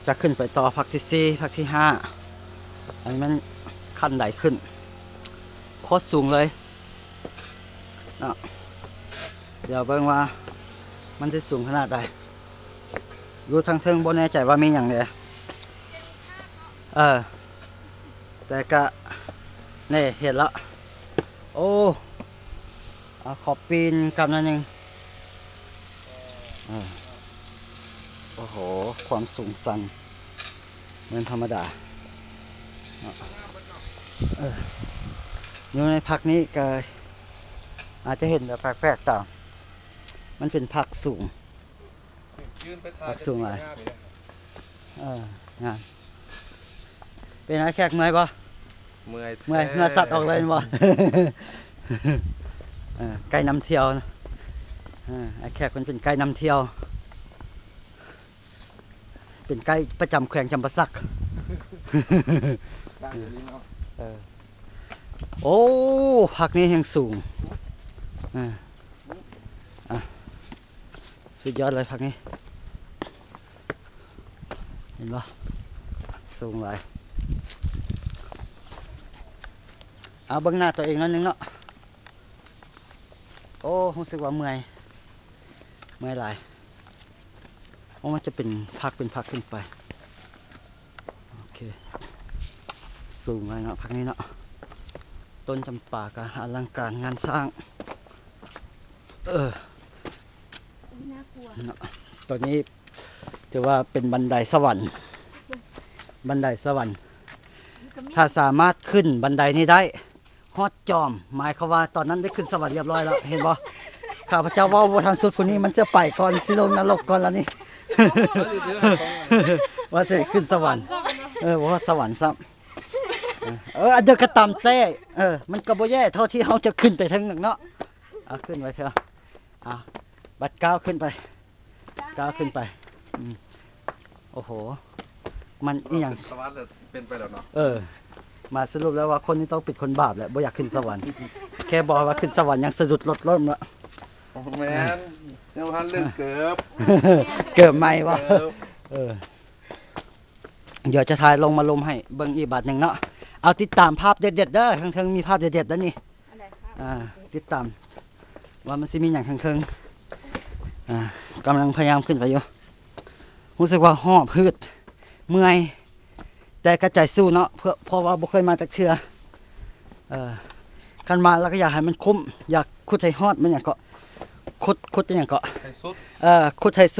จะขึ้นไปต่อพักที่สี่พักที่ห้าอันนี้มันขั้นใดขึ้นโคตรสูงเลยเนาะเดี๋ยวเบิ่งว่ามันจะสูงขนาดใดอยู่ทางเทิงบ่แน่ใจว่ามีอย่างเดียวแต่ก็นี่เห็นแล้วโอ้ขอปีนกำนันหนึ่งโอ้โหความสูงสันเหมือนธรรมดาอยู่ในพักนี้ก็อาจจะเห็นแบบแปลกๆต่างมันเป็นพักสูงพักสูงอะไรงานเป็นอะไรแขกเมื่อยปะเมื่อยสัตว์ออกเลยปะไก่นำเที่ยวนะไอ้แขกมันเป็นไก่นำเที่ยวเป็นไก่ประจำแขวงจำปาสักโอ้พักนี้ยังสูงสุดยอดเลยพักนี้เห็นปะสูงหลายเอาเบื้องหน้าตัวเองนั่นนึงเนาะโอ้รู้สึกว่าเมื่อยหลายเพราะมันจะเป็นพักขึ้นไปโอเคสูงเลยเนาะพักนี้เนาะต้นจำปาก็อลังการงานสร้างน่ากลัวตัวนี้ถือว่าเป็นบันไดสวรรค์ถ้าสามารถขึ้นบันไดนี้ได้ฮอดจอมหมายความว่าตอนนั้นได้ขึ้นสวรรค์เรียบร้อยแล้วเห็นบ่ข้าพเจ้าว่าบ่ทันสุดผู้นี้มันจะไปก่อนสิลงนรกก่อนแล้วนี่ ว่าจะขึ้นสวรรค์ว่าสวรรค์ซ้ำอันเดียวก็ตามแต่มันก็บ่แย่เท่าที่เฮาจะขึ้นไปถึงนึงเนาะขึ้นไปเถอะบัดก้าวขึ้นไปโอ้โหมันอีหยังสวรรค์เป็นไปแล้วเนาะมาสรุปแล้วว่าคนนี้ต้องเป็นคนบาปแหละบ่อยากขึ้นสวรรค์แค่บอกว่าขึ้นสวรรค์ยังสะดุดรถล้มละแม่นยังพันเรื่องเกือบไหมวะเดี๋ยวจะถ่ายลงมาลมให้เบิ่งอีกบาทหนึ่งเนาะเอาติดตามภาพเด็ดๆเด้อข้างๆมีภาพเด็ดๆแล้วนี่ติดตามว่ามันสิมีอย่างข้างๆกำลังพยายามขึ้นไปอยู่รู้สึกว่าหอบหืดเมื่อยแต่กระใจสู้เนาะเพราะว่าบ่เคยมาจากเทื่อคันมาแล้วก็อยากให้มันคุ้มอยากขุดให้ฮอดมันอย่างก็ขุดอย่างก็ขุดให้สุด